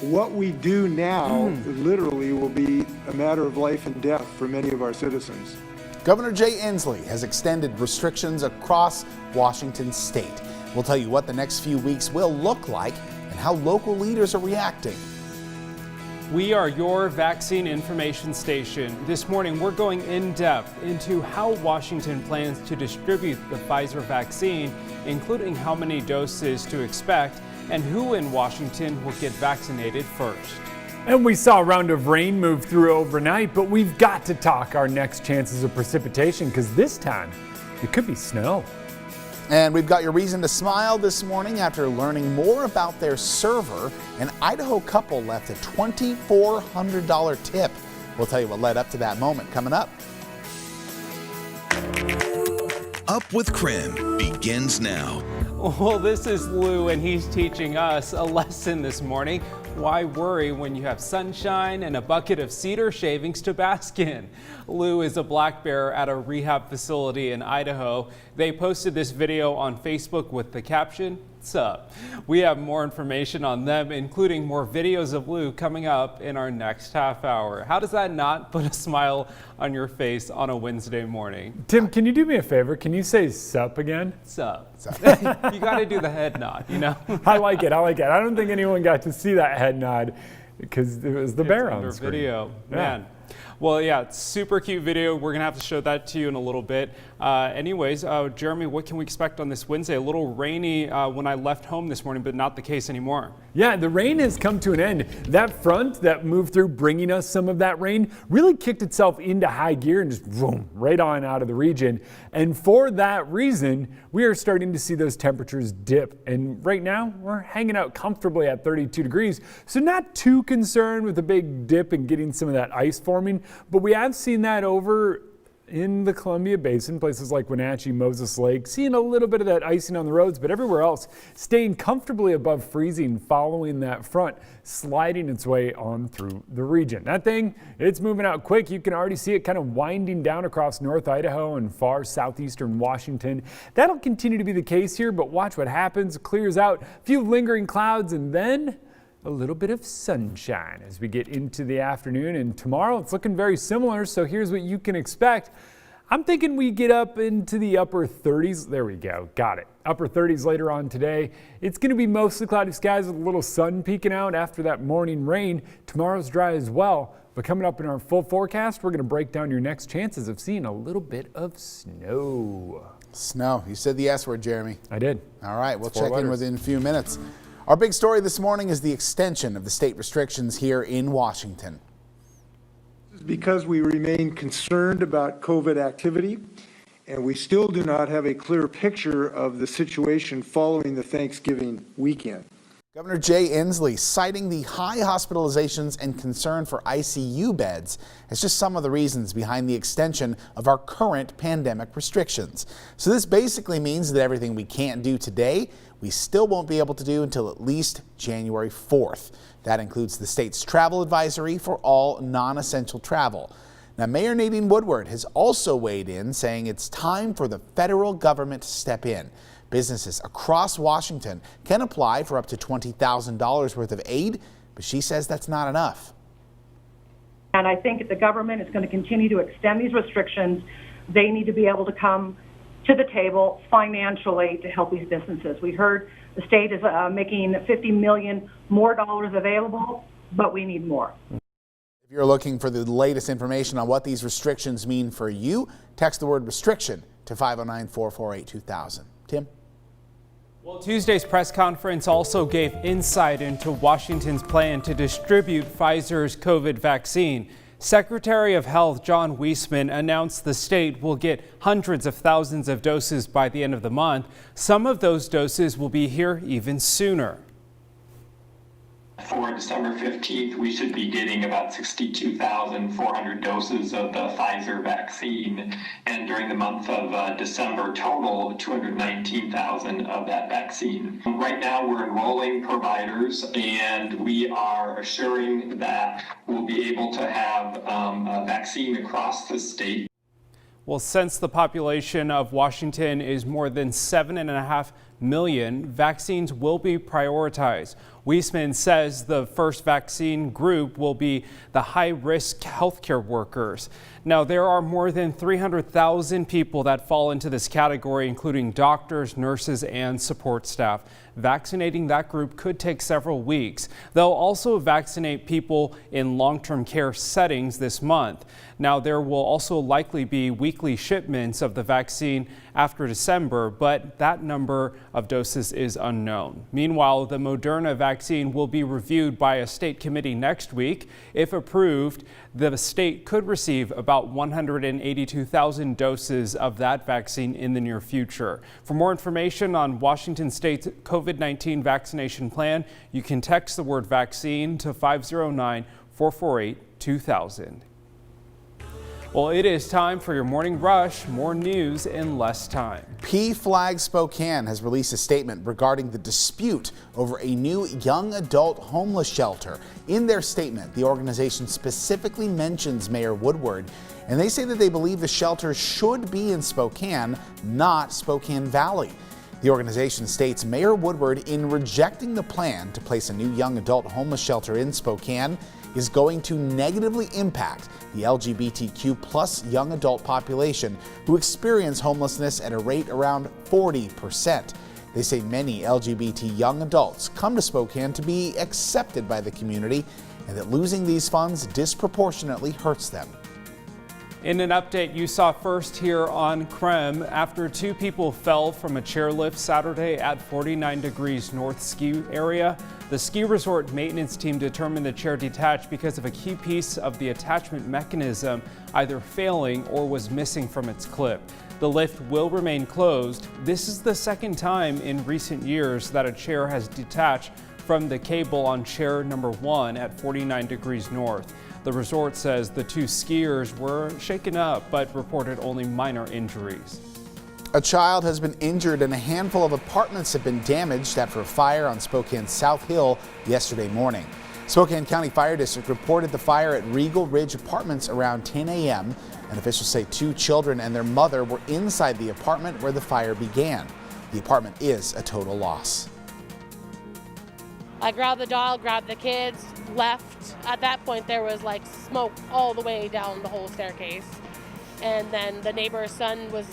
what we do now literally will be a matter of life and death for many of our citizens. Governor Jay Inslee has extended restrictions across Washington state. We'll tell you what the next few weeks will look like and how local leaders are reacting. We are your vaccine information station. This morning, we're going in depth into how Washington plans to distribute the Pfizer vaccine, including how many doses to expect and who in Washington will get vaccinated first. And we saw a round of rain move through overnight, but we've got to talk our next chances of precipitation because this time it could be snow. And we've got your reason to smile this morning after learning more about their server. An Idaho couple left a $2,400 tip. We'll tell you what led up to that moment coming up. Up with KREM begins now. Well, this is Lou, and he's teaching us a lesson this morning. Why worry when you have sunshine and a bucket of cedar shavings to bask in? Lou is a black bear at a rehab facility in Idaho. They posted this video on Facebook with the caption, "What's up?" We have more information on them, including more videos of Lou coming up in our next half hour. How does that not put a smile on your face on a Wednesday morning? Tim, can you do me a favor? Can you say sup again? Sup. You got to do the head nod, you know? I like it. I like it. I don't think anyone got to see that head nod because it was the bear on the screen. Video, yeah. Man. Well, yeah, it's super cute video. We're gonna have to show that to you in a little bit. Anyways, Jeremy, what can we expect on this Wednesday? A little rainy when I left home this morning, but not the case anymore. Yeah, the rain has come to an end. That front that moved through, bringing us some of that rain, really kicked itself into high gear and just boom, right on out of the region. And for that reason, we are starting to see those temperatures dip. And right now, we're hanging out comfortably at 32 degrees. So not too concerned with a big dip and getting some of that ice forming. But we have seen that over in the Columbia Basin, places like Wenatchee, Moses Lake, seeing a little bit of that icing on the roads, but everywhere else staying comfortably above freezing following that front, sliding its way on through the region. That thing, it's moving out quick. You can already see it kind of winding down across North Idaho and far southeastern Washington. That'll continue to be the case here, but watch what happens. Clears out, a few lingering clouds, and then a little bit of sunshine as we get into the afternoon. And tomorrow it's looking very similar, so here's what you can expect. I'm thinking we get up into the upper 30s. There we go, got it. Upper 30s later on today. It's going to be mostly cloudy skies with a little sun peeking out after that morning rain. Tomorrow's dry as well, but coming up in our full forecast, we're going to break down your next chances of seeing a little bit of snow. Snow. You said the S word, Jeremy. I did. All right, we'll check in within a few minutes. Our big story this morning is the extension of the state restrictions here in Washington. This is because we remain concerned about COVID activity, and we still do not have a clear picture of the situation following the Thanksgiving weekend. Governor Jay Inslee citing the high hospitalizations and concern for ICU beds as just some of the reasons behind the extension of our current pandemic restrictions. So this basically means that everything we can't do today, we still won't be able to do until at least January 4th. That includes the state's travel advisory for all non-essential travel. Now, Mayor Nadine Woodward has also weighed in, saying it's time for the federal government to step in. Businesses across Washington can apply for up to $20,000 worth of aid, but she says that's not enough. And I think if the government is going to continue to extend these restrictions, they need to be able to come to the table financially to help these businesses. We heard the state is making $50 million more dollars available, but we need more. If you're looking for the latest information on what these restrictions mean for you, text the word restriction to 509-448-2000. Tim? Well, Tuesday's press conference also gave insight into Washington's plan to distribute Pfizer's COVID vaccine. Secretary of Health John Weisman announced the state will get hundreds of thousands of doses by the end of the month. Some of those doses will be here even sooner. For December 15th, we should be getting about 62,400 doses of the Pfizer vaccine. And during the month of December, total 219,000 of that vaccine. Right now, we're enrolling providers, and we are assuring that we'll be able to have a vaccine across the state. Well, since the population of Washington is more than 7.5 million, vaccines will be prioritized. Weisman says the first vaccine group will be the high-risk healthcare workers. Now, there are more than 300,000 people that fall into this category, including doctors, nurses, and support staff. Vaccinating that group could take several weeks. They'll also vaccinate people in long-term care settings this month. Now, there will also likely be weekly shipments of the vaccine after December, but that number of doses is unknown. Meanwhile, the Moderna vaccine will be reviewed by a state committee next week. If approved, the state could receive about 182,000 doses of that vaccine in the near future. For more information on Washington State's COVID-19 vaccination plan, you can text the word vaccine to 509-448-2000. Well, it is time for your morning rush. More news in less time. PFLAG Spokane has released a statement regarding the dispute over a new young adult homeless shelter. In their statement, the organization specifically mentions Mayor Woodward, and they say that they believe the shelter should be in Spokane, not Spokane Valley. The organization states Mayor Woodward, in rejecting the plan to place a new young adult homeless shelter in Spokane, is going to negatively impact the LGBTQ plus young adult population who experience homelessness at a rate around 40%. They say many LGBT young adults come to Spokane to be accepted by the community, and that losing these funds disproportionately hurts them. In an update you saw first here on KREM, after two people fell from a chairlift Saturday at 49 Degrees North ski area, the ski resort maintenance team determined the chair detached because of a key piece of the attachment mechanism either failing or was missing from its clip. The lift will remain closed. This is the second time in recent years that a chair has detached from the cable on chair number 1 at 49 Degrees North. The resort says the two skiers were shaken up but reported only minor injuries. A child has been injured and a handful of apartments have been damaged after a fire on Spokane's South Hill yesterday morning. Spokane County Fire District reported the fire at Regal Ridge Apartments around 10 a.m. and officials say two children and their mother were inside the apartment where the fire began. The apartment is a total loss. I grabbed the dog, grabbed the kids, left. At that point, there was like smoke all the way down the whole staircase. And then the neighbor's son was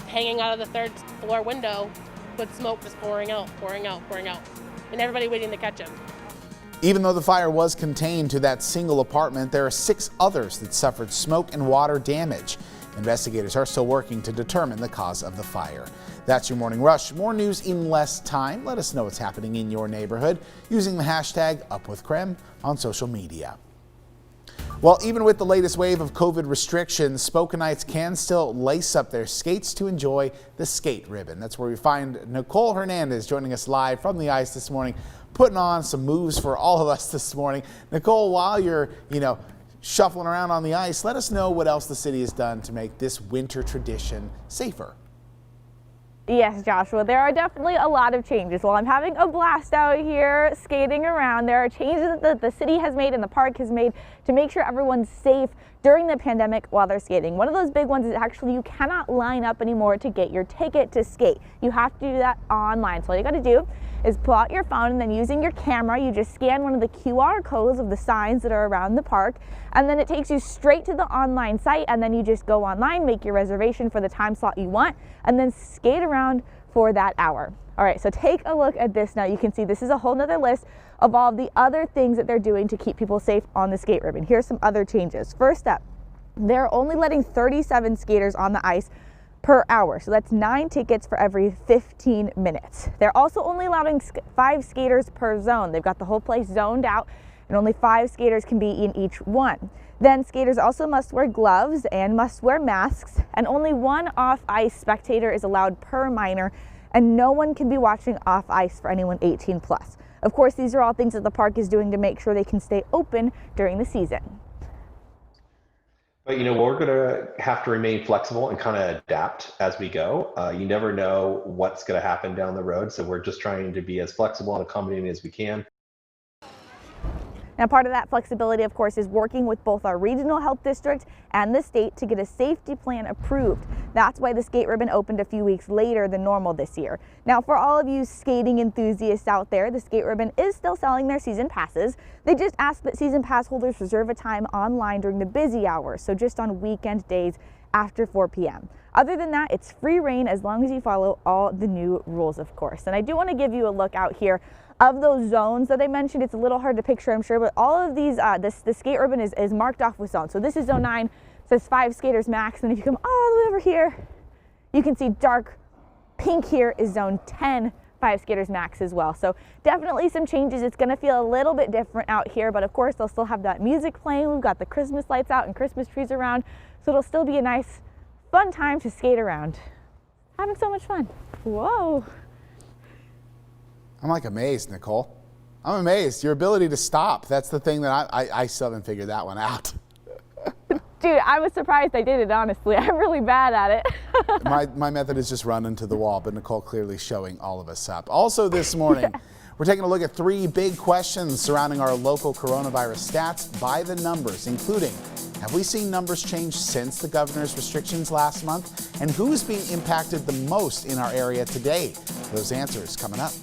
hanging out of the third floor window with smoke just pouring out, and everybody waiting to catch him. Even though the fire was contained to that single apartment, there are 6 others that suffered smoke and water damage. Investigators are still working to determine the cause of the fire. That's your Morning Rush. More news in less time. Let us know what's happening in your neighborhood using the hashtag #UpWithKREM on social media. Well, even with the latest wave of COVID restrictions, Spokanites can still lace up their skates to enjoy the skate ribbon. That's where we find Nicole Hernandez joining us live from the ice this morning, putting on some moves for all of us this morning. Nicole, while you're, shuffling around on the ice, let us know what else the city has done to make this winter tradition safer. Yes, Joshua, there are definitely a lot of changes. While I'm having a blast out here skating around, there are changes that the city has made and the park has made to make sure everyone's safe during the pandemic while they're skating. One of those big ones is actually you cannot line up anymore to get your ticket to skate. You have to do that online. So all you got to do is pull out your phone, and then using your camera, you just scan one of the QR codes of the signs that are around the park, and then it takes you straight to the online site, and then you just go online, make your reservation for the time slot you want, and then skate around for that hour. All right, so take a look at this now. You can see this is a whole nother list of all the other things that they're doing to keep people safe on the skate ribbon. Here's some other changes. First up, they're only letting 37 skaters on the ice per hour. So that's 9 tickets for every 15 minutes. They're also only allowing 5 skaters per zone. They've got the whole place zoned out, and only 5 skaters can be in each one. Then skaters also must wear gloves and must wear masks, and only 1 off-ice spectator is allowed per minor, and no one can be watching off ice for anyone 18 plus. Of course, these are all things that the park is doing to make sure they can stay open during the season. But we're going to have to remain flexible and kind of adapt as we go. You never know what's going to happen down the road, so we're just trying to be as flexible and accommodating as we can. Now, part of that flexibility, of course, is working with both our regional health district and the state to get a safety plan approved. That's why the skate ribbon opened a few weeks later than normal this year. Now, for all of you skating enthusiasts out there, the skate ribbon is still selling their season passes. They just ask that season pass holders reserve a time online during the busy hours, so just on weekend days after 4 p.m. Other than that, it's free reign as long as you follow all the new rules, of course. And I do want to give you a look out here of those zones that I mentioned. It's a little hard to picture, I'm sure, but all of these, the skate ribbon is marked off with zones. So this is zone 9, says 5 skaters max. And if you come all the way over here, you can see dark pink here is zone 10, 5 skaters max as well. So definitely some changes. It's going to feel a little bit different out here, but of course they'll still have that music playing. We've got the Christmas lights out and Christmas trees around. So it'll still be a nice, fun time to skate around. Having so much fun. Whoa. I'm like amazed, Nicole. I'm amazed. Your ability to stop. That's the thing that I still haven't figured that one out. Dude, I was surprised I did it, honestly. I'm really bad at it. my method is just run into the wall, but Nicole clearly showing all of us up. Also this morning, we're taking a look at 3 big questions surrounding our local coronavirus stats by the numbers, including, have we seen numbers change since the governor's restrictions last month? And who's being impacted the most in our area today? Those answers coming up.